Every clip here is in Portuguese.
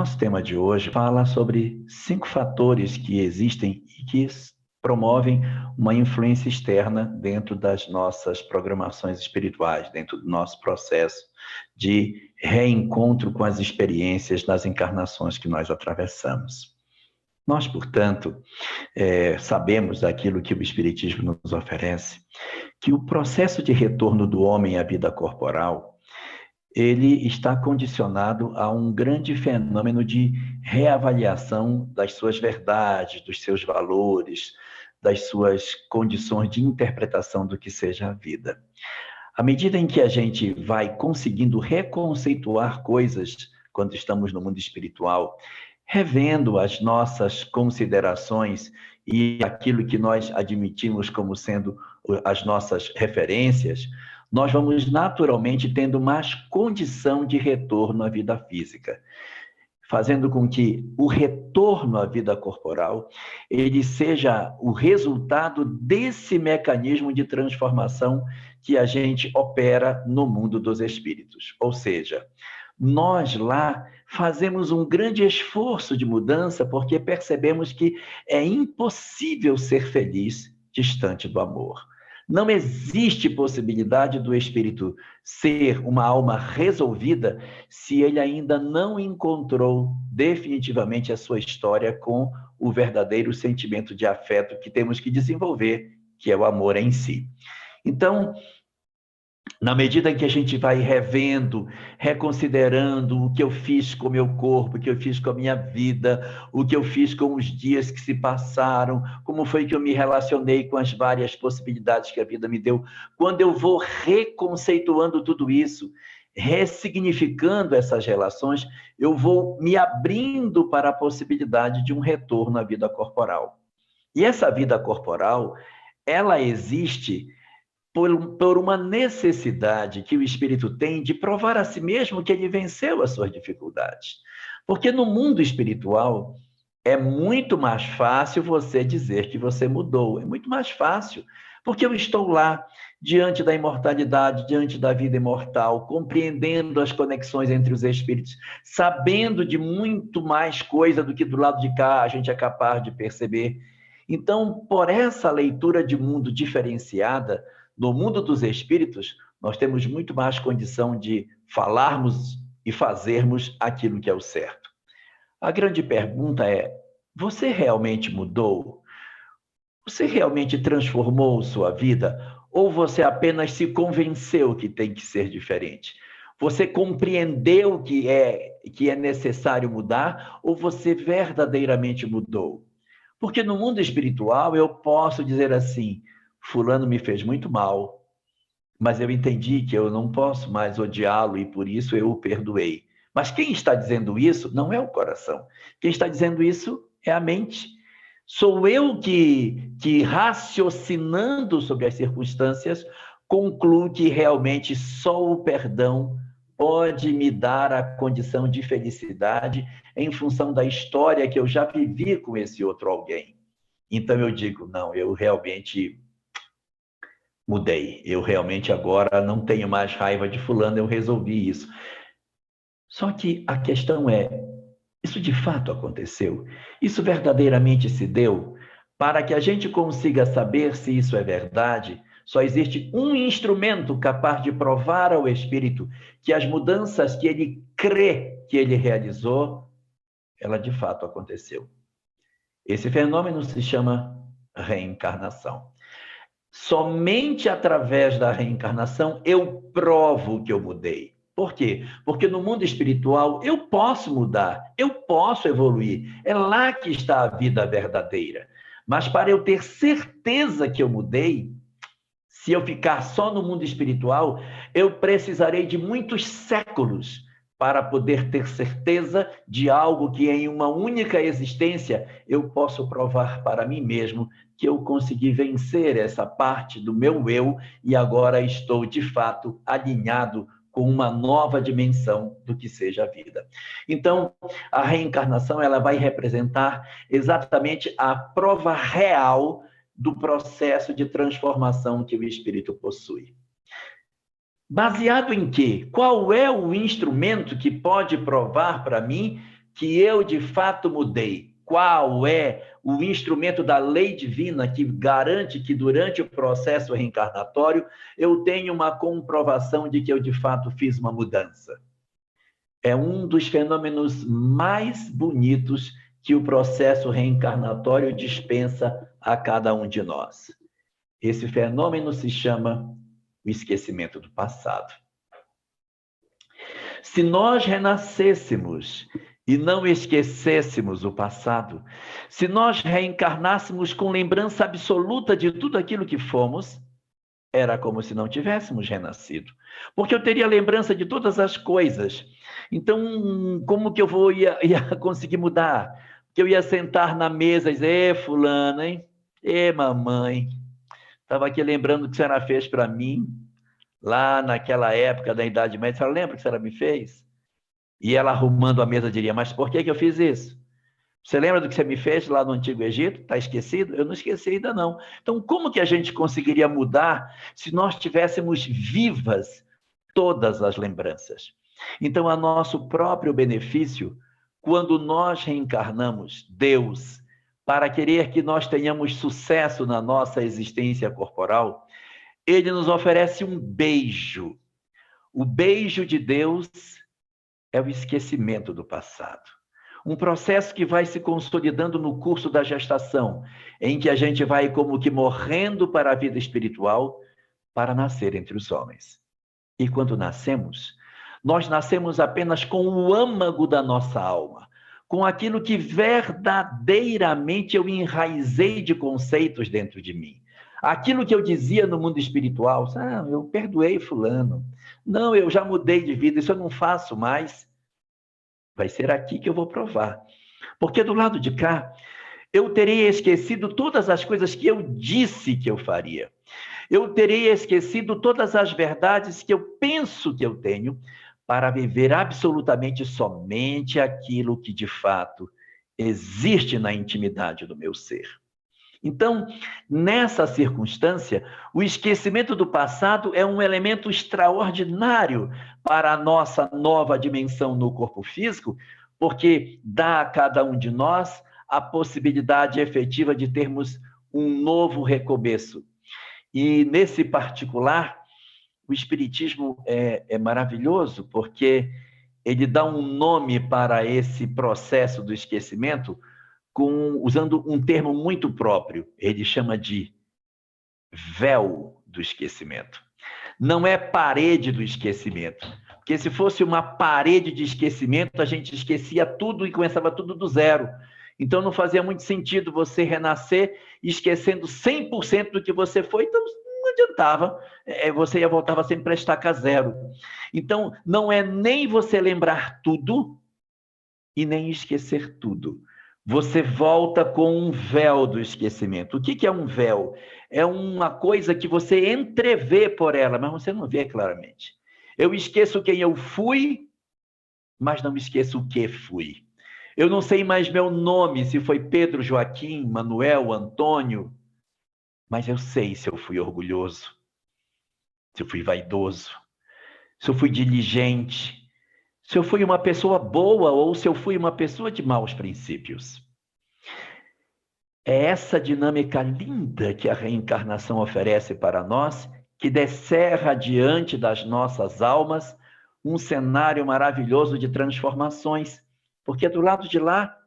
nosso tema de hoje fala sobre 5 fatores que existem e que promovem uma influência externa dentro das nossas programações espirituais, dentro do nosso processo de reencontro com as experiências das encarnações que nós atravessamos. Nós, portanto, sabemos aquilo que o Espiritismo nos oferece, que o processo de retorno do homem à vida corporal, ele está condicionado a um grande fenômeno de reavaliação das suas verdades, dos seus valores, das suas condições de interpretação do que seja a vida. À medida em que a gente vai conseguindo reconceituar coisas quando estamos no mundo espiritual, revendo as nossas considerações e aquilo que nós admitimos como sendo as nossas referências, nós vamos naturalmente tendo mais condição de retorno à vida física, fazendo com que o retorno à vida corporal ele seja o resultado desse mecanismo de transformação que a gente opera no mundo dos espíritos. Ou seja, nós lá fazemos um grande esforço de mudança porque percebemos que é impossível ser feliz distante do amor. Não existe possibilidade do espírito ser uma alma resolvida se ele ainda não encontrou definitivamente a sua história com o verdadeiro sentimento de afeto que temos que desenvolver, que é o amor em si. Então, na medida em que a gente vai revendo, reconsiderando o que eu fiz com o meu corpo, o que eu fiz com a minha vida, o que eu fiz com os dias que se passaram, como foi que eu me relacionei com as várias possibilidades que a vida me deu, quando eu vou reconceituando tudo isso, ressignificando essas relações, eu vou me abrindo para a possibilidade de um retorno à vida corporal. E essa vida corporal, ela existe por uma necessidade que o espírito tem de provar a si mesmo que ele venceu as suas dificuldades. Porque no mundo espiritual é muito mais fácil você dizer que você mudou. É muito mais fácil, porque eu estou lá, diante da imortalidade, diante da vida imortal, compreendendo as conexões entre os espíritos, sabendo de muito mais coisa do que do lado de cá a gente é capaz de perceber. Então, por essa leitura de mundo diferenciada, no mundo dos espíritos, nós temos muito mais condição de falarmos e fazermos aquilo que é o certo. A grande pergunta é: você realmente mudou? Você realmente transformou sua vida? Ou você apenas se convenceu que tem que ser diferente? Você compreendeu que é necessário mudar? Ou você verdadeiramente mudou? Porque no mundo espiritual eu posso dizer assim: fulano me fez muito mal, mas eu entendi que eu não posso mais odiá-lo e por isso eu o perdoei. Mas quem está dizendo isso não é o coração. Quem está dizendo isso é a mente. Sou eu que raciocinando sobre as circunstâncias, concluo que realmente só o perdão pode me dar a condição de felicidade em função da história que eu já vivi com esse outro alguém. Então eu digo, não, eu realmente mudei. Eu realmente agora não tenho mais raiva de fulano, eu resolvi isso. Só que a questão é, isso de fato aconteceu? Isso verdadeiramente se deu? Para que a gente consiga saber se isso é verdade, só existe um instrumento capaz de provar ao espírito que as mudanças que ele crê que ele realizou, ela de fato aconteceu. Esse fenômeno se chama reencarnação. Somente através da reencarnação eu provo que eu mudei. Por quê? Porque no mundo espiritual eu posso mudar, eu posso evoluir. É lá que está a vida verdadeira. Mas para eu ter certeza que eu mudei, se eu ficar só no mundo espiritual, eu precisarei de muitos séculos para poder ter certeza de algo que em uma única existência eu posso provar para mim mesmo que eu consegui vencer essa parte do meu eu e agora estou, de fato, alinhado com uma nova dimensão do que seja a vida. Então, a reencarnação ela vai representar exatamente a prova real do processo de transformação que o espírito possui. Baseado em quê? Qual é o instrumento que pode provar para mim que eu de fato mudei. Qual é o instrumento da lei divina que garante que durante o processo reencarnatório eu tenho uma comprovação de que eu de fato fiz uma mudança? É um dos fenômenos mais bonitos que o processo reencarnatório dispensa a cada um de nós. Esse fenômeno se chama o esquecimento do passado. Se nós renascêssemos e não esquecêssemos o passado, se nós reencarnássemos com lembrança absoluta de tudo aquilo que fomos, era como se não tivéssemos renascido. Porque eu teria lembrança de todas as coisas. Então, como que eu ia conseguir mudar? Porque eu ia sentar na mesa e dizer, fulano, hein? Mamãe, estava aqui lembrando o que a senhora fez para mim, lá naquela época da Idade Média. A senhora lembra o que a senhora me fez? E ela arrumando a mesa diria, mas por que eu fiz isso? Você lembra do que você me fez lá no Antigo Egito? Está esquecido? Eu não esqueci ainda não. Então, como que a gente conseguiria mudar se nós tivéssemos vivas todas as lembranças? Então, a nosso próprio benefício, quando nós reencarnamos Deus para querer que nós tenhamos sucesso na nossa existência corporal, Ele nos oferece um beijo. O beijo de Deus é o esquecimento do passado. Um processo que vai se consolidando no curso da gestação, em que a gente vai como que morrendo para a vida espiritual para nascer entre os homens. E quando nascemos, nós nascemos apenas com o âmago da nossa alma, com aquilo que verdadeiramente eu enraizei de conceitos dentro de mim. Aquilo que eu dizia no mundo espiritual, eu perdoei fulano, não, eu já mudei de vida, isso eu não faço mais. Vai ser aqui que eu vou provar. Porque do lado de cá, eu terei esquecido todas as coisas que eu disse que eu faria. Eu terei esquecido todas as verdades que eu penso que eu tenho para viver absolutamente somente aquilo que de fato existe na intimidade do meu ser. Então, nessa circunstância, o esquecimento do passado é um elemento extraordinário para a nossa nova dimensão no corpo físico, porque dá a cada um de nós a possibilidade efetiva de termos um novo recomeço. E, nesse particular, o Espiritismo é maravilhoso, porque ele dá um nome para esse processo do esquecimento, usando um termo muito próprio. Ele chama de véu do esquecimento. Não é parede do esquecimento. Porque se fosse uma parede de esquecimento, a gente esquecia tudo e começava tudo do zero. Então não fazia muito sentido você renascer esquecendo 100% do que você foi, então não adiantava, você voltava sempre para estaca zero. Então não é nem você lembrar tudo e nem esquecer tudo. Você volta com um véu do esquecimento. O que é um véu? É uma coisa que você entrevê por ela, mas você não vê claramente. Eu esqueço quem eu fui, mas não esqueço o que fui. Eu não sei mais meu nome, se foi Pedro, Joaquim, Manuel, Antônio, mas eu sei se eu fui orgulhoso, se eu fui vaidoso, se eu fui diligente, se eu fui uma pessoa boa ou se eu fui uma pessoa de maus princípios. É essa dinâmica linda que a reencarnação oferece para nós, que descerra diante das nossas almas um cenário maravilhoso de transformações. Porque do lado de lá,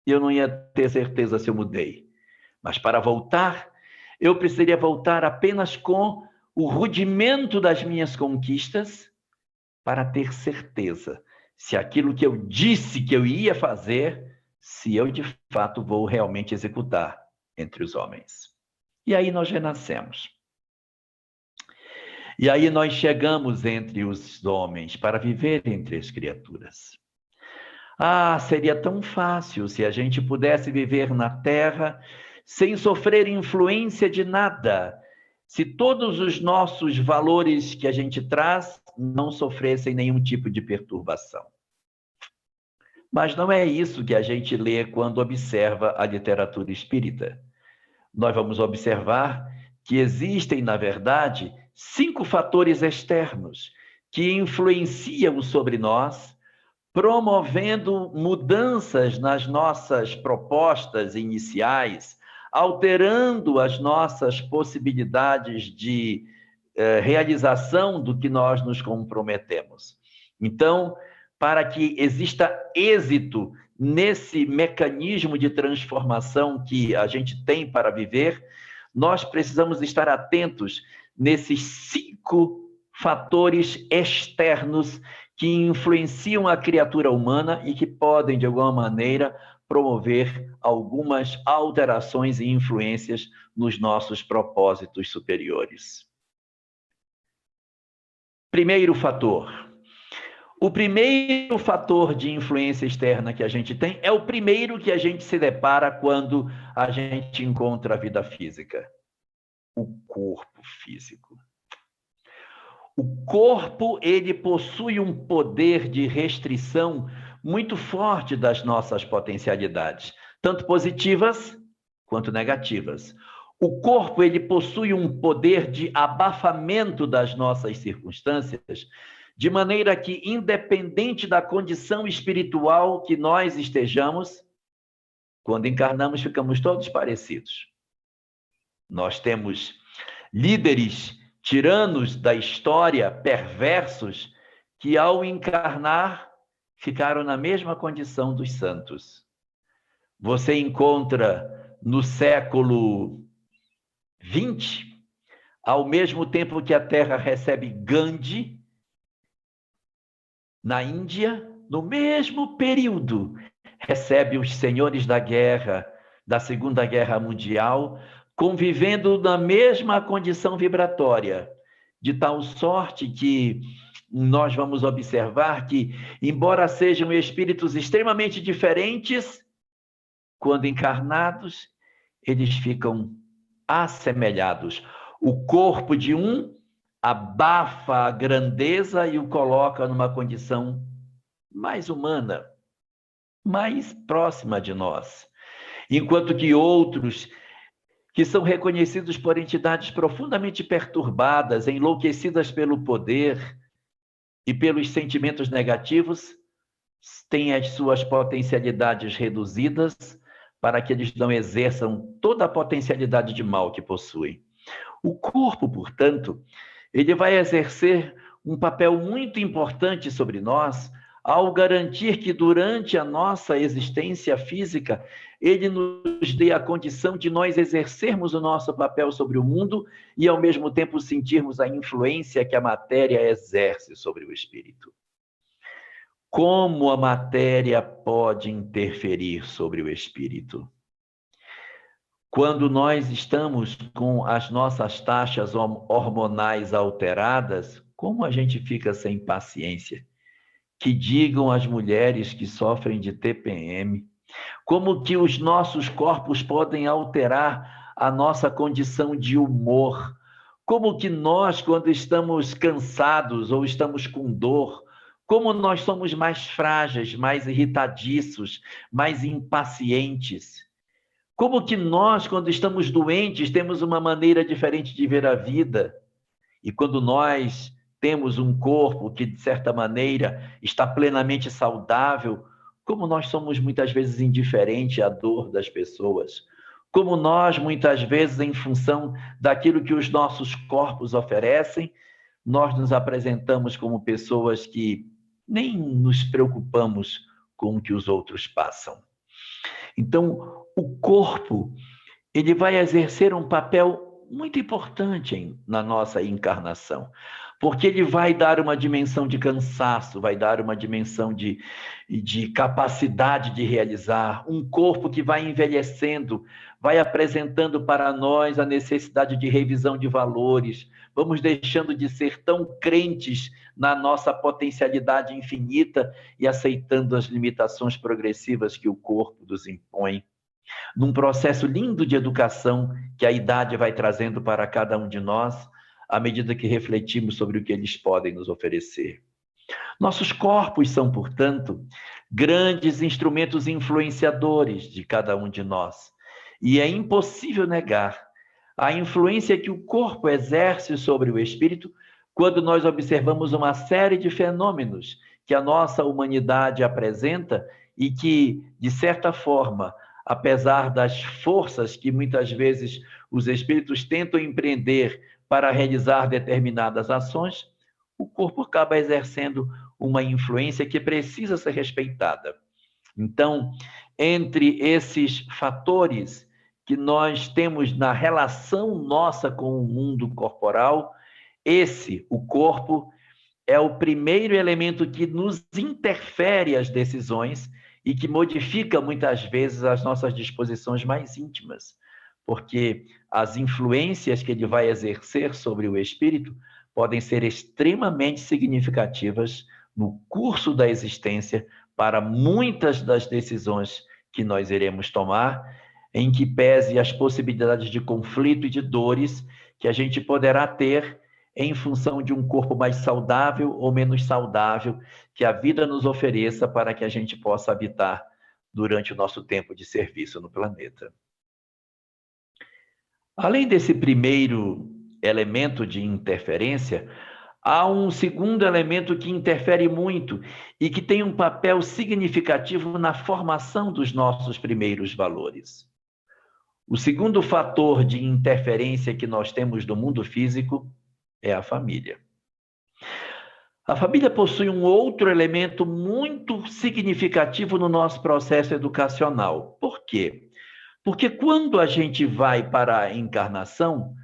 eu não ia ter certeza se eu mudei. Mas para voltar, eu precisaria voltar apenas com o rudimento das minhas conquistas, para ter certeza se aquilo que eu disse que eu ia fazer, se eu de fato vou realmente executar entre os homens. E aí nós renascemos. E aí nós chegamos entre os homens para viver entre as criaturas. Seria tão fácil se a gente pudesse viver na Terra sem sofrer influência de nada, se todos os nossos valores que a gente traz não sofressem nenhum tipo de perturbação. Mas não é isso que a gente lê quando observa a literatura espírita. Nós vamos observar que existem, na verdade, 5 fatores externos que influenciam sobre nós promovendo mudanças nas nossas propostas iniciais, alterando as nossas possibilidades de realização do que nós nos comprometemos. Então, para que exista êxito nesse mecanismo de transformação que a gente tem para viver, nós precisamos estar atentos nesses 5 fatores externos que influenciam a criatura humana e que podem, de alguma maneira, promover algumas alterações e influências nos nossos propósitos superiores. Primeiro fator. O primeiro fator de influência externa que a gente tem é o primeiro que a gente se depara quando a gente encontra a vida física. O corpo físico. O corpo, ele possui um poder de restrição muito forte das nossas potencialidades, tanto positivas quanto negativas. O corpo, ele possui um poder de abafamento das nossas circunstâncias, de maneira que, independente da condição espiritual que nós estejamos, quando encarnamos, ficamos todos parecidos. Nós temos líderes tiranos da história, perversos, que ao encarnar ficaram na mesma condição dos santos. Você encontra no século XX, ao mesmo tempo que a Terra recebe Gandhi, na Índia, no mesmo período, recebe os senhores da guerra, da Segunda Guerra Mundial, convivendo na mesma condição vibratória, de tal sorte que nós vamos observar que, embora sejam espíritos extremamente diferentes, quando encarnados, eles ficam assemelhados. O corpo de um abafa a grandeza e o coloca numa condição mais humana, mais próxima de nós. Enquanto que outros, que são reconhecidos por entidades profundamente perturbadas, enlouquecidas pelo poder e pelos sentimentos negativos, têm as suas potencialidades reduzidas para que eles não exerçam toda a potencialidade de mal que possuem. O corpo, portanto, ele vai exercer um papel muito importante sobre nós ao garantir que durante a nossa existência física, ele nos dê a condição de nós exercermos o nosso papel sobre o mundo e, ao mesmo tempo, sentirmos a influência que a matéria exerce sobre o espírito. Como a matéria pode interferir sobre o espírito? Quando nós estamos com as nossas taxas hormonais alteradas, como a gente fica sem paciência? Que digam as mulheres que sofrem de TPM, como que os nossos corpos podem alterar a nossa condição de humor, como que nós, quando estamos cansados ou estamos com dor, como nós somos mais frágeis, mais irritadiços, mais impacientes. Como que nós, quando estamos doentes, temos uma maneira diferente de ver a vida. E quando nós temos um corpo que, de certa maneira, está plenamente saudável, como nós somos muitas vezes indiferentes à dor das pessoas. Como nós, muitas vezes, em função daquilo que os nossos corpos oferecem, nós nos apresentamos como pessoas que nem nos preocupamos com o que os outros passam. Então, o corpo, ele vai exercer um papel muito importante na nossa encarnação, porque ele vai dar uma dimensão de cansaço, vai dar uma dimensão de capacidade de realizar, um corpo que vai envelhecendo, vai apresentando para nós a necessidade de revisão de valores, vamos deixando de ser tão crentes na nossa potencialidade infinita e aceitando as limitações progressivas que o corpo nos impõe, num processo lindo de educação que a idade vai trazendo para cada um de nós, à medida que refletimos sobre o que eles podem nos oferecer. Nossos corpos são, portanto, grandes instrumentos influenciadores de cada um de nós. E é impossível negar a influência que o corpo exerce sobre o espírito quando nós observamos uma série de fenômenos que a nossa humanidade apresenta e que, de certa forma, apesar das forças que muitas vezes os espíritos tentam empreender para realizar determinadas ações, o corpo acaba exercendo uma influência que precisa ser respeitada. Então, entre esses fatores que nós temos na relação nossa com o mundo corporal, o corpo, é o primeiro elemento que nos interfere as decisões e que modifica muitas vezes as nossas disposições mais íntimas, porque as influências que ele vai exercer sobre o espírito podem ser extremamente significativas no curso da existência para muitas das decisões que nós iremos tomar, em que pese as possibilidades de conflito e de dores que a gente poderá ter em função de um corpo mais saudável ou menos saudável que a vida nos ofereça para que a gente possa habitar durante o nosso tempo de serviço no planeta. Além desse primeiro elemento de interferência, há um segundo elemento que interfere muito e que tem um papel significativo na formação dos nossos primeiros valores. O segundo fator de interferência que nós temos no mundo físico é a família. A família possui um outro elemento muito significativo no nosso processo educacional. Por quê? Porque quando a gente vai para a encarnação,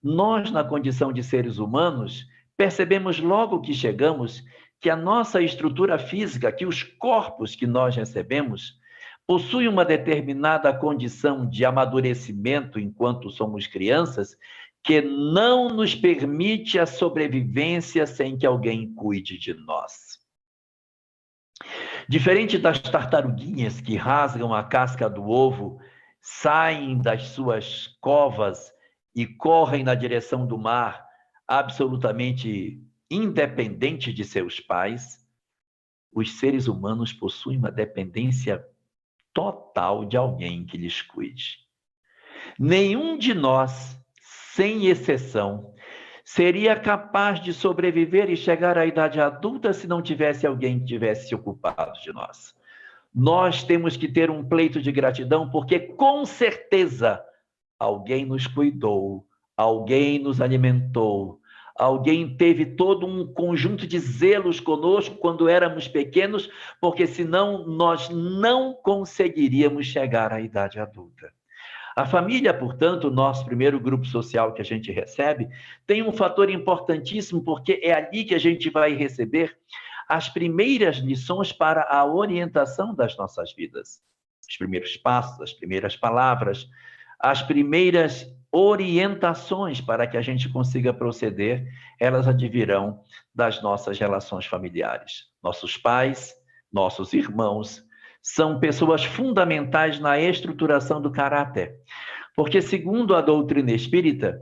nós, na condição de seres humanos, percebemos logo que chegamos que a nossa estrutura física, que os corpos que nós recebemos, possuem uma determinada condição de amadurecimento enquanto somos crianças, que não nos permite a sobrevivência sem que alguém cuide de nós. Diferente das tartaruguinhas que rasgam a casca do ovo, saem das suas covas e correm na direção do mar, absolutamente independente de seus pais, os seres humanos possuem uma dependência total de alguém que lhes cuide. Nenhum de nós, sem exceção, seria capaz de sobreviver e chegar à idade adulta se não tivesse alguém que tivesse se ocupado de nós. Nós temos que ter um pleito de gratidão, porque com certeza alguém nos cuidou, alguém nos alimentou, alguém teve todo um conjunto de zelos conosco quando éramos pequenos, porque senão nós não conseguiríamos chegar à idade adulta. A família, portanto, o nosso primeiro grupo social que a gente recebe, tem um fator importantíssimo, porque é ali que a gente vai receber as primeiras lições para a orientação das nossas vidas. Os primeiros passos, as primeiras palavras, as primeiras orientações para que a gente consiga proceder, elas advirão das nossas relações familiares. Nossos pais, nossos irmãos, são pessoas fundamentais na estruturação do caráter. Porque, segundo a doutrina espírita,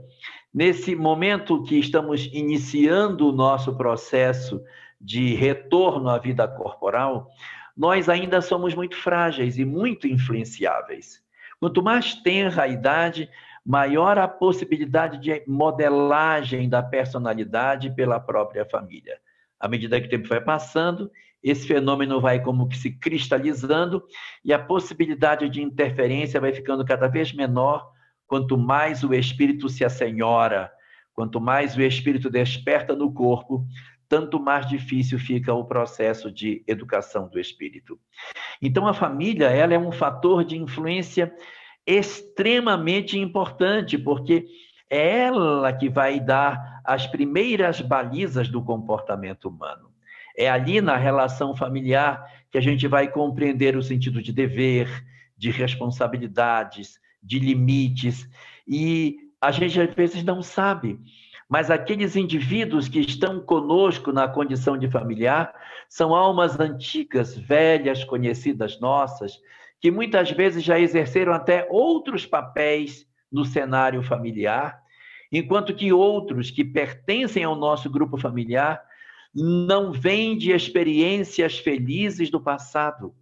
nesse momento que estamos iniciando o nosso processo de retorno à vida corporal, nós ainda somos muito frágeis e muito influenciáveis. Quanto mais tenra a idade, maior a possibilidade de modelagem da personalidade pela própria família. À medida que o tempo vai passando, esse fenômeno vai como que se cristalizando e a possibilidade de interferência vai ficando cada vez menor quanto mais o espírito se assenhora, quanto mais o espírito desperta no corpo, tanto mais difícil fica o processo de educação do espírito. Então, a família, ela é um fator de influência extremamente importante, porque é ela que vai dar as primeiras balizas do comportamento humano. É ali na relação familiar que a gente vai compreender o sentido de dever, de responsabilidades, de limites, e a gente às vezes não sabe, mas aqueles indivíduos que estão conosco na condição de familiar são almas antigas, velhas, conhecidas nossas, que muitas vezes já exerceram até outros papéis no cenário familiar, enquanto que outros que pertencem ao nosso grupo familiar não vêm de experiências felizes do passado,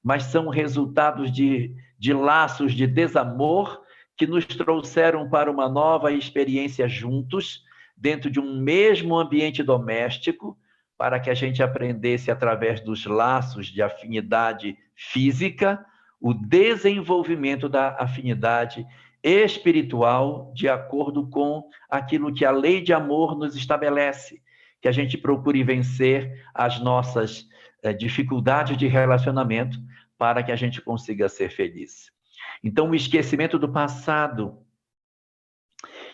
mas são resultados de laços de desamor que nos trouxeram para uma nova experiência juntos, dentro de um mesmo ambiente doméstico, para que a gente aprendesse, através dos laços de afinidade física, o desenvolvimento da afinidade espiritual de acordo com aquilo que a lei de amor nos estabelece, que a gente procure vencer as nossas dificuldades de relacionamento para que a gente consiga ser feliz. Então, o esquecimento do passado,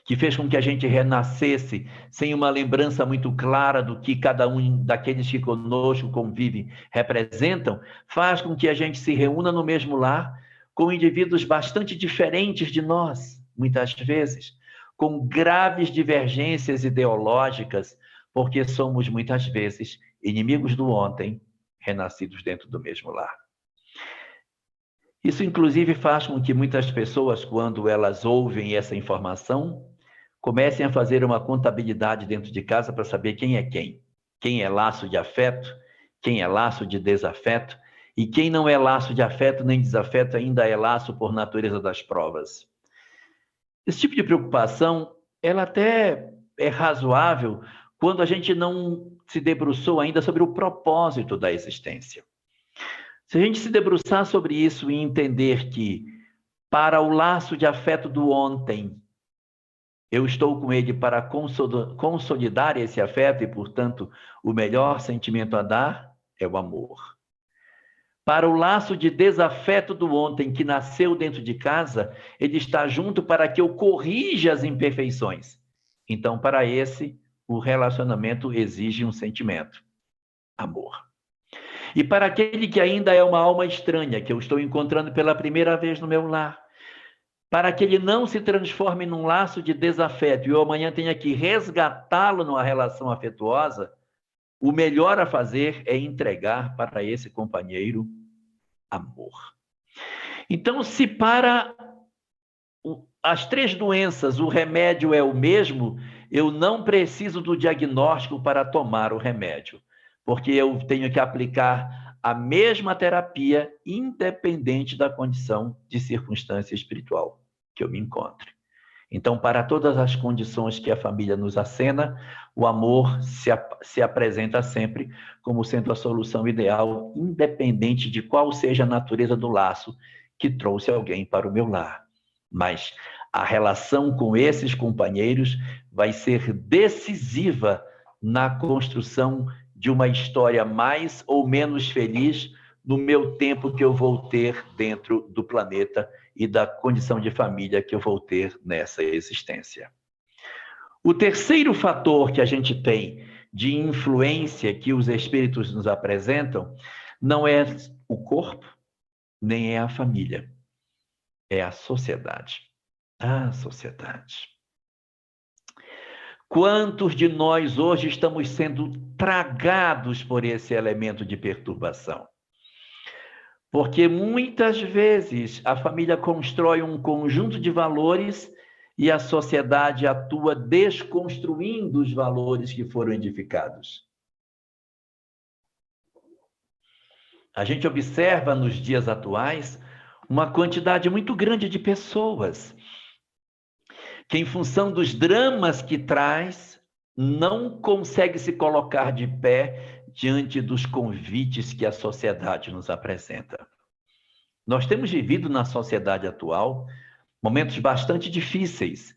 que fez com que a gente renascesse sem uma lembrança muito clara do que cada um daqueles que conosco convivem representam, faz com que a gente se reúna no mesmo lar com indivíduos bastante diferentes de nós, muitas vezes, com graves divergências ideológicas, porque somos muitas vezes inimigos do ontem, renascidos dentro do mesmo lar. Isso, inclusive, faz com que muitas pessoas, quando elas ouvem essa informação, comecem a fazer uma contabilidade dentro de casa para saber quem é quem é laço de afeto, quem é laço de desafeto, e quem não é laço de afeto nem desafeto ainda é laço por natureza das provas. Esse tipo de preocupação, ela até é razoável quando a gente não se debruçou ainda sobre o propósito da existência. Se a gente se debruçar sobre isso e entender que, para o laço de afeto do ontem, eu estou com ele para consolidar esse afeto e, portanto, o melhor sentimento a dar é o amor. Para o laço de desafeto do ontem, que nasceu dentro de casa, ele está junto para que eu corrija as imperfeições. Então, para esse, o relacionamento exige um sentimento: amor. E para aquele que ainda é uma alma estranha, que eu estou encontrando pela primeira vez no meu lar, para que ele não se transforme num laço de desafeto e eu amanhã tenha que resgatá-lo numa relação afetuosa, o melhor a fazer é entregar para esse companheiro amor. Então, se para as 3 doenças o remédio é o mesmo, eu não preciso do diagnóstico para tomar o remédio, porque eu tenho que aplicar a mesma terapia, independente da condição de circunstância espiritual que eu me encontre. Então, para todas as condições que a família nos acena, o amor se apresenta sempre como sendo a solução ideal, independente de qual seja a natureza do laço que trouxe alguém para o meu lar. Mas a relação com esses companheiros vai ser decisiva na construção de uma história mais ou menos feliz no meu tempo que eu vou ter dentro do planeta e da condição de família que eu vou ter nessa existência. O terceiro fator que a gente tem de influência que os espíritos nos apresentam não é o corpo, nem é a família, é a sociedade. A sociedade. Quantos de nós hoje estamos sendo tragados por esse elemento de perturbação? Porque muitas vezes a família constrói um conjunto de valores e a sociedade atua desconstruindo os valores que foram edificados. A gente observa nos dias atuais uma quantidade muito grande de pessoas que, em função dos dramas que traz, não consegue se colocar de pé diante dos convites que a sociedade nos apresenta. Nós temos vivido na sociedade atual momentos bastante difíceis,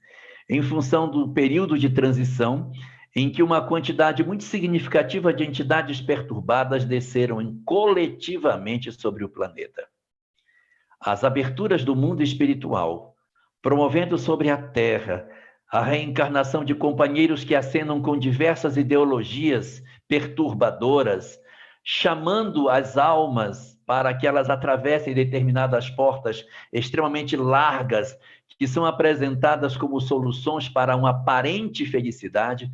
em função do período de transição em que uma quantidade muito significativa de entidades perturbadas desceram coletivamente sobre o planeta. As aberturas do mundo espiritual, promovendo sobre a Terra a reencarnação de companheiros que acenam com diversas ideologias perturbadoras, chamando as almas para que elas atravessem determinadas portas extremamente largas, que são apresentadas como soluções para uma aparente felicidade,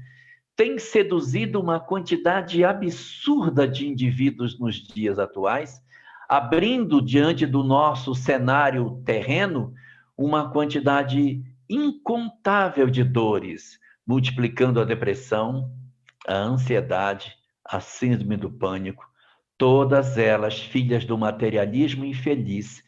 tem seduzido uma quantidade absurda de indivíduos nos dias atuais, abrindo diante do nosso cenário terreno uma quantidade incontável de dores, multiplicando a depressão, a ansiedade, a síndrome do pânico, todas elas filhas do materialismo infeliz,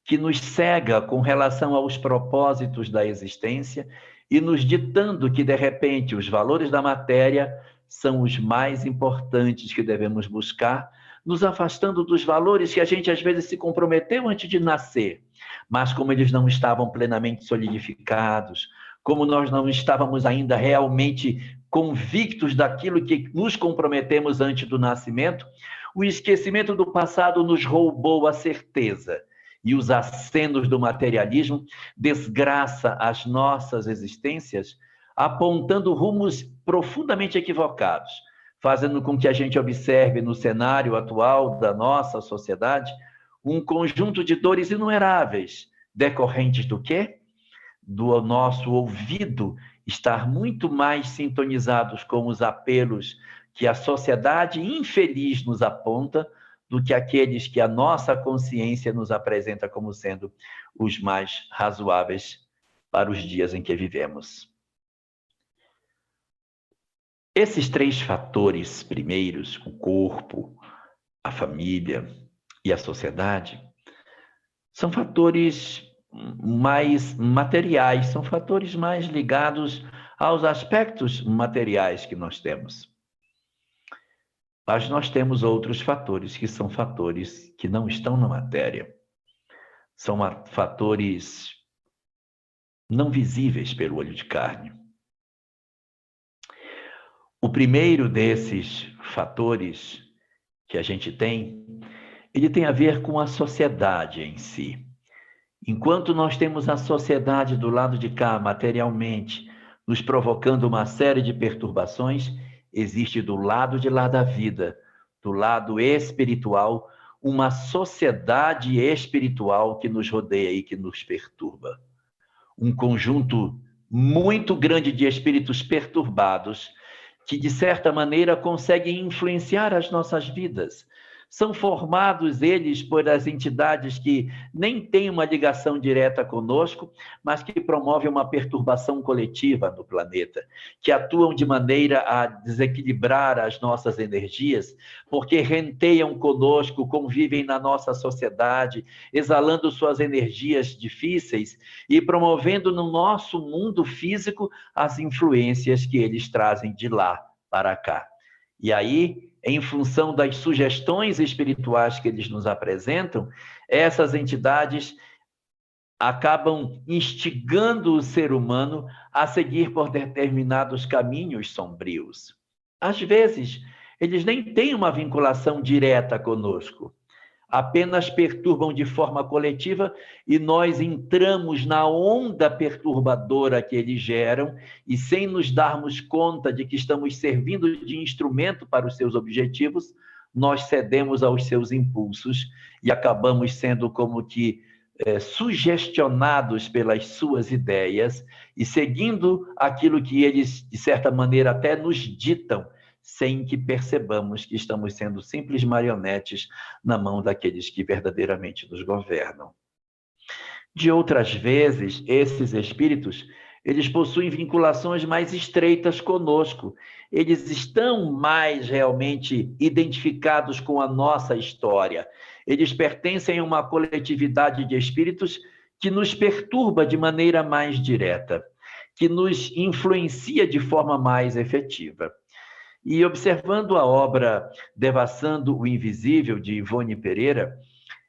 que nos cega com relação aos propósitos da existência e nos ditando que, de repente, os valores da matéria são os mais importantes que devemos buscar, nos afastando dos valores que a gente às vezes se comprometeu antes de nascer, mas como eles não estavam plenamente solidificados, como nós não estávamos ainda realmente convictos daquilo que nos comprometemos antes do nascimento, o esquecimento do passado nos roubou a certeza. E os acenos do materialismo desgraça as nossas existências, apontando rumos profundamente equivocados, fazendo com que a gente observe no cenário atual da nossa sociedade um conjunto de dores inumeráveis, decorrentes do quê? Do nosso ouvido estar muito mais sintonizados com os apelos que a sociedade infeliz nos aponta do que aqueles que a nossa consciência nos apresenta como sendo os mais razoáveis para os dias em que vivemos. Esses três fatores primeiros, o corpo, a família e a sociedade, são fatores mais materiais, são fatores mais ligados aos aspectos materiais que nós temos. Mas nós temos outros fatores que são fatores que não estão na matéria. São fatores não visíveis pelo olho de carne. O primeiro desses fatores que a gente tem, ele tem a ver com a sociedade em si. Enquanto nós temos a sociedade do lado de cá, materialmente, nos provocando uma série de perturbações, existe do lado de lá da vida, do lado espiritual, uma sociedade espiritual que nos rodeia e que nos perturba. Um conjunto muito grande de espíritos perturbados que, de certa maneira, conseguem influenciar as nossas vidas. São formados eles por as entidades que nem têm uma ligação direta conosco, mas que promovem uma perturbação coletiva no planeta, que atuam de maneira a desequilibrar as nossas energias, porque renteiam conosco, convivem na nossa sociedade, exalando suas energias difíceis e promovendo no nosso mundo físico as influências que eles trazem de lá para cá. E aí, em função das sugestões espirituais que eles nos apresentam, essas entidades acabam instigando o ser humano a seguir por determinados caminhos sombrios. Às vezes, eles nem têm uma vinculação direta conosco, apenas perturbam de forma coletiva e nós entramos na onda perturbadora que eles geram e, sem nos darmos conta de que estamos servindo de instrumento para os seus objetivos, nós cedemos aos seus impulsos e acabamos sendo como que sugestionados pelas suas ideias e seguindo aquilo que eles, de certa maneira, até nos ditam, sem que percebamos que estamos sendo simples marionetes na mão daqueles que verdadeiramente nos governam. De outras vezes, esses espíritos, eles possuem vinculações mais estreitas conosco. Eles estão mais realmente identificados com a nossa história. Eles pertencem a uma coletividade de espíritos que nos perturba de maneira mais direta, que nos influencia de forma mais efetiva. E observando a obra Devassando o Invisível, de Ivone Pereira,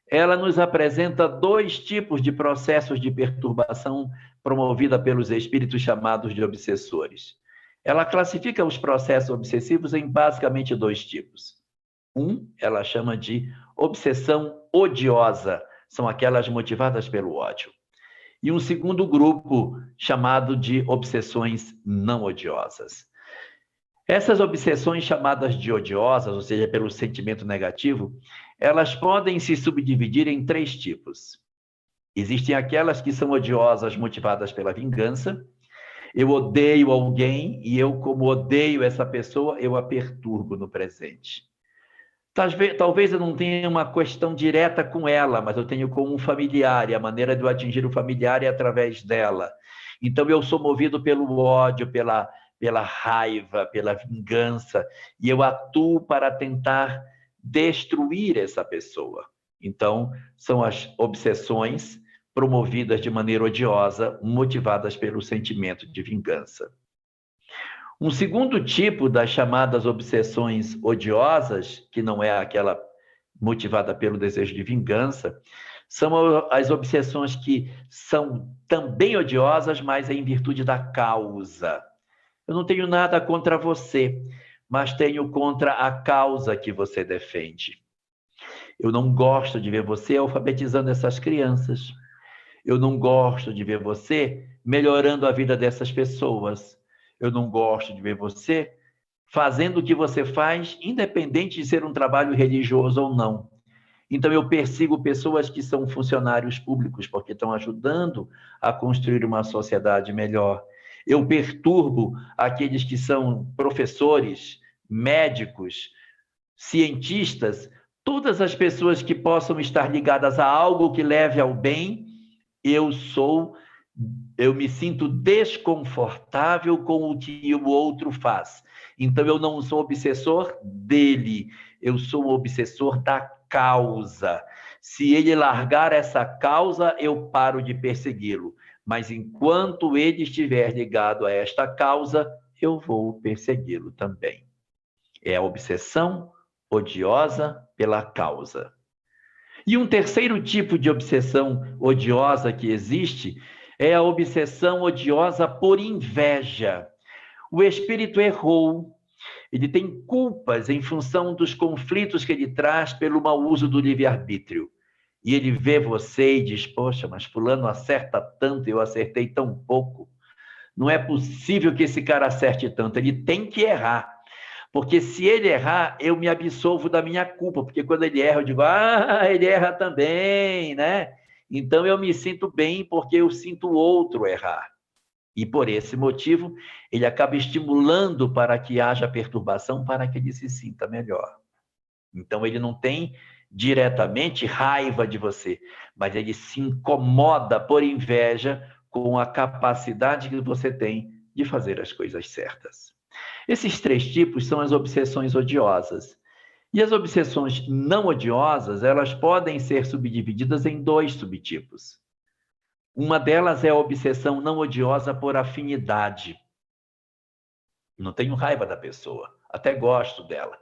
ela nos apresenta dois tipos de processos de perturbação promovida pelos espíritos chamados de obsessores. Ela classifica os processos obsessivos em basicamente dois tipos. Ela chama de obsessão odiosa, são aquelas motivadas pelo ódio. E um segundo grupo chamado de obsessões não odiosas. Essas obsessões chamadas de odiosas, ou seja, pelo sentimento negativo, elas podem se subdividir em três tipos. Existem aquelas que são odiosas motivadas pela vingança. Eu odeio alguém e eu, como odeio essa pessoa, eu a perturbo no presente. Talvez eu não tenha uma questão direta com ela, mas eu tenho com um familiar, e a maneira de eu atingir o familiar é através dela. Então eu sou movido pelo ódio, pela raiva, pela vingança, e eu atuo para tentar destruir essa pessoa. Então, são as obsessões promovidas de maneira odiosa, motivadas pelo sentimento de vingança. Um segundo tipo das chamadas obsessões odiosas, que não é aquela motivada pelo desejo de vingança, são as obsessões que são também odiosas, mas é em virtude da causa. Eu não tenho nada contra você, mas tenho contra a causa que você defende. Eu não gosto de ver você alfabetizando essas crianças. Eu não gosto de ver você melhorando a vida dessas pessoas. Eu não gosto de ver você fazendo o que você faz, independente de ser um trabalho religioso ou não. Então, eu persigo pessoas que são funcionários públicos, porque estão ajudando a construir uma sociedade melhor. Eu perturbo aqueles que são professores, médicos, cientistas, todas as pessoas que possam estar ligadas a algo que leve ao bem. Eu me sinto desconfortável com o que o outro faz. Então, eu não sou obsessor dele, eu sou obsessor da causa. Se ele largar essa causa, eu paro de persegui-lo. Mas enquanto ele estiver ligado a esta causa, eu vou persegui-lo também. É a obsessão odiosa pela causa. E um terceiro tipo de obsessão odiosa que existe é a obsessão odiosa por inveja. O espírito errou, ele tem culpas em função dos conflitos que ele traz pelo mau uso do livre-arbítrio. E ele vê você e diz: poxa, mas fulano acerta tanto, eu acertei tão pouco. Não é possível que esse cara acerte tanto, ele tem que errar. Porque se ele errar, eu me absolvo da minha culpa, porque quando ele erra, eu digo, ele erra também, né? Então eu me sinto bem porque eu sinto o outro errar. E por esse motivo, ele acaba estimulando para que haja perturbação, para que ele se sinta melhor. Então ele não tem diretamente raiva de você, mas ele se incomoda por inveja com a capacidade que você tem de fazer as coisas certas. Esses três tipos são as obsessões odiosas. E as obsessões não odiosas, elas podem ser subdivididas em dois subtipos. Uma delas é a obsessão não odiosa por afinidade. Não tenho raiva da pessoa, até gosto dela.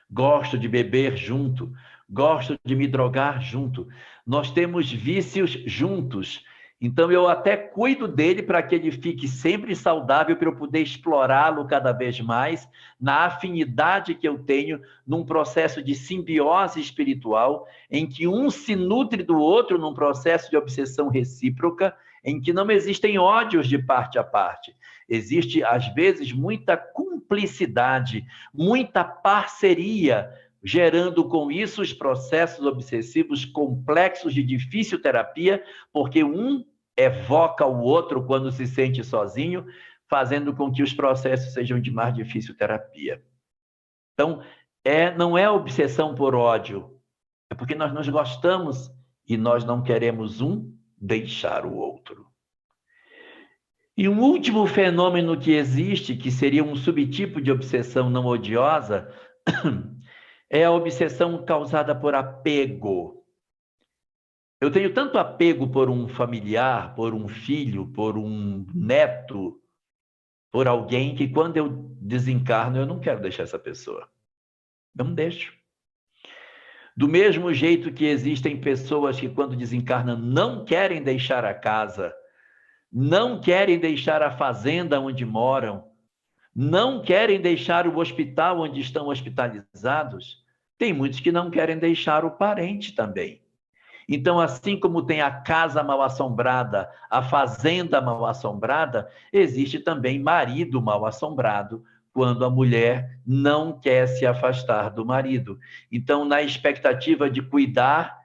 Gosto de beber junto, gosto de me drogar junto. Nós temos vícios juntos. Então, eu até cuido dele para que ele fique sempre saudável, para eu poder explorá-lo cada vez mais, na afinidade que eu tenho, num processo de simbiose espiritual, em que um se nutre do outro, num processo de obsessão recíproca, em que não existem ódios de parte a parte. Existe, às vezes, muita cumplicidade, muita parceria, gerando com isso os processos obsessivos complexos de difícil terapia, porque um evoca o outro quando se sente sozinho, fazendo com que os processos sejam de mais difícil terapia. Então, não é obsessão por ódio, é porque nós nos gostamos e nós não queremos um deixar o outro. E um último fenômeno que existe, que seria um subtipo de obsessão não odiosa, é a obsessão causada por apego. Eu tenho tanto apego por um familiar, por um filho, por um neto, por alguém, que quando eu desencarno, eu não quero deixar essa pessoa. Eu não deixo. Do mesmo jeito que existem pessoas que, quando desencarnam, não querem deixar a casa, não querem deixar a fazenda onde moram, não querem deixar o hospital onde estão hospitalizados, tem muitos que não querem deixar o parente também. Então, assim como tem a casa mal-assombrada, a fazenda mal-assombrada, existe também marido mal-assombrado, quando a mulher não quer se afastar do marido. Então, na expectativa de cuidar,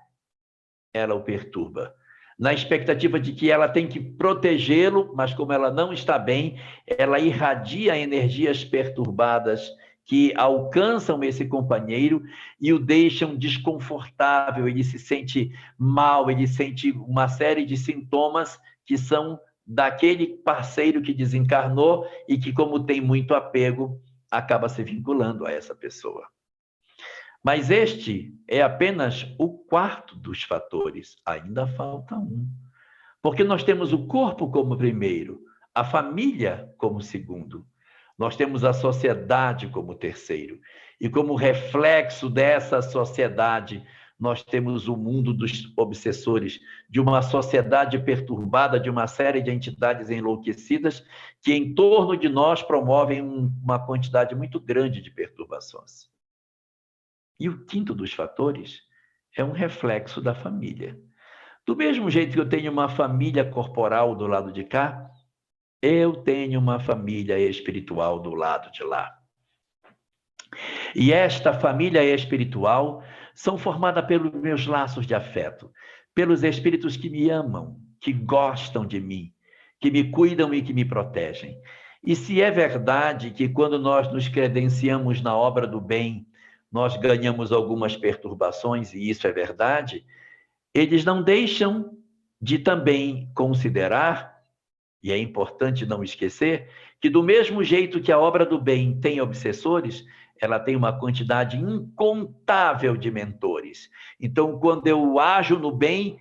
ela o perturba. Na expectativa de que ela tem que protegê-lo, mas como ela não está bem, ela irradia energias perturbadas que alcançam esse companheiro e o deixam desconfortável, ele se sente mal, ele sente uma série de sintomas que são daquele parceiro que desencarnou e que, como tem muito apego, acaba se vinculando a essa pessoa. Mas este é apenas o quarto dos fatores, ainda falta um. Porque nós temos o corpo como primeiro, a família como segundo. Nós temos a sociedade como terceiro. E como reflexo dessa sociedade, nós temos o mundo dos obsessores, de uma sociedade perturbada, de uma série de entidades enlouquecidas que em torno de nós promovem uma quantidade muito grande de perturbações. E o quinto dos fatores é um reflexo da família. Do mesmo jeito que eu tenho uma família corporal do lado de cá, eu tenho uma família espiritual do lado de lá. E esta família espiritual são formada pelos meus laços de afeto, pelos espíritos que me amam, que gostam de mim, que me cuidam e que me protegem. E se é verdade que quando nós nos credenciamos na obra do bem, nós ganhamos algumas perturbações, e isso é verdade, eles não deixam de também considerar, e é importante não esquecer, que do mesmo jeito que a obra do bem tem obsessores, ela tem uma quantidade incontável de mentores. Então, quando eu ajo no bem,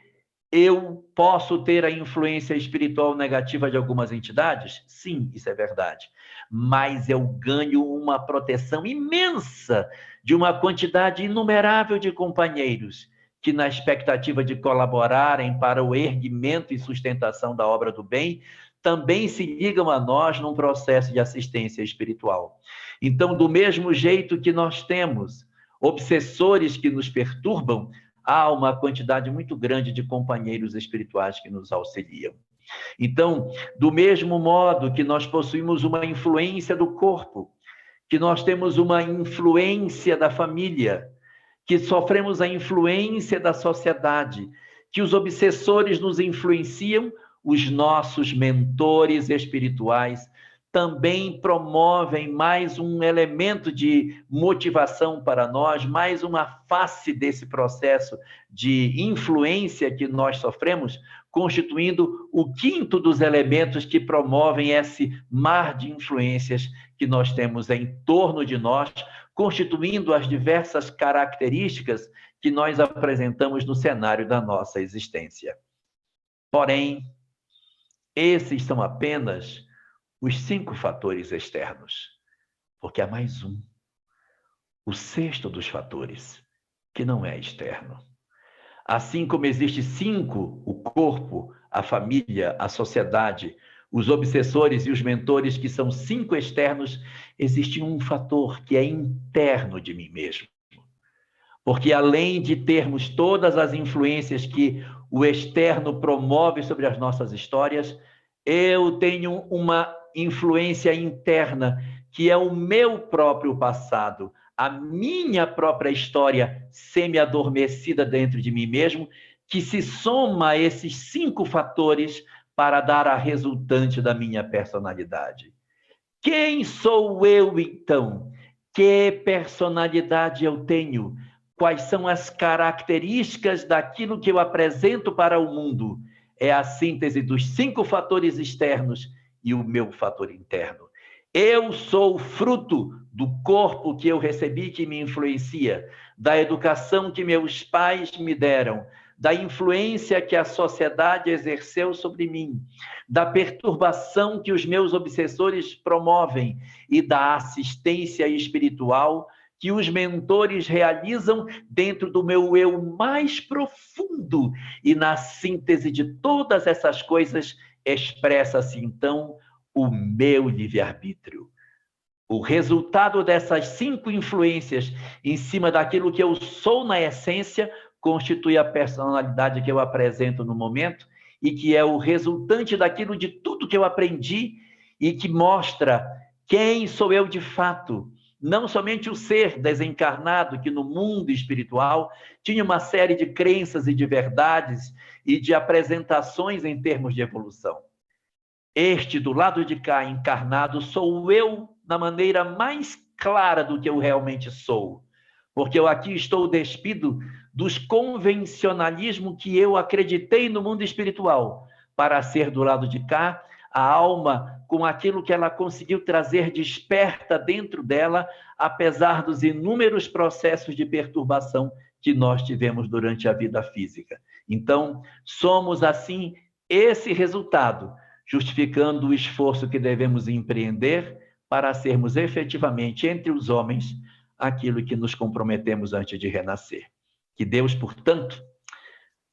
eu posso ter a influência espiritual negativa de algumas entidades? Sim, isso é verdade. Mas eu ganho uma proteção imensa de uma quantidade inumerável de companheiros que, na expectativa de colaborarem para o erguimento e sustentação da obra do bem, também se ligam a nós num processo de assistência espiritual. Então, do mesmo jeito que nós temos obsessores que nos perturbam, há uma quantidade muito grande de companheiros espirituais que nos auxiliam. Então, do mesmo modo que nós possuímos uma influência do corpo, que nós temos uma influência da família, que sofremos a influência da sociedade, que os obsessores nos influenciam, os nossos mentores espirituais também promovem mais um elemento de motivação para nós, mais uma face desse processo de influência que nós sofremos, constituindo o quinto dos elementos que promovem esse mar de influências que nós temos em torno de nós, constituindo as diversas características que nós apresentamos no cenário da nossa existência. Porém, esses são apenas os 5 fatores externos, porque há mais um, o sexto dos fatores, que não é externo. Assim como existe 5, o corpo, a família, a sociedade, os obsessores e os mentores, que são 5 externos, existe um fator que é interno de mim mesmo. Porque além de termos todas as influências que o externo promove sobre as nossas histórias, eu tenho uma influência interna, que é o meu próprio passado, a minha própria história semi-adormecida dentro de mim mesmo, que se soma a esses 5 fatores para dar a resultante da minha personalidade. Quem sou eu, então? Que personalidade eu tenho? Quais são as características daquilo que eu apresento para o mundo? É a síntese dos 5 fatores externos e o meu fator interno. Eu sou fruto do corpo que eu recebi, que me influencia, da educação que meus pais me deram, da influência que a sociedade exerceu sobre mim, da perturbação que os meus obsessores promovem e da assistência espiritual que os mentores realizam dentro do meu eu mais profundo. E na síntese de todas essas coisas, expressa-se, então, o meu livre-arbítrio. O resultado dessas 5 influências em cima daquilo que eu sou na essência constitui a personalidade que eu apresento no momento e que é o resultante daquilo de tudo que eu aprendi e que mostra quem sou eu de fato. Não somente o ser desencarnado que no mundo espiritual tinha uma série de crenças e de verdades e de apresentações em termos de evolução. Este do lado de cá encarnado sou eu na maneira mais clara do que eu realmente sou. Porque eu aqui estou despido dos convencionalismos que eu acreditei no mundo espiritual, para ser do lado de cá a alma com aquilo que ela conseguiu trazer desperta dentro dela, apesar dos inúmeros processos de perturbação que nós tivemos durante a vida física. Então, somos assim esse resultado, justificando o esforço que devemos empreender para sermos efetivamente entre os homens aquilo que nos comprometemos antes de renascer. Que Deus, portanto,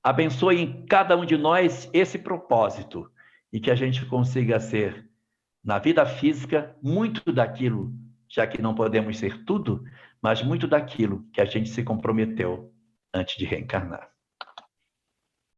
abençoe em cada um de nós esse propósito e que a gente consiga ser, na vida física, muito daquilo, já que não podemos ser tudo, mas muito daquilo que a gente se comprometeu antes de reencarnar.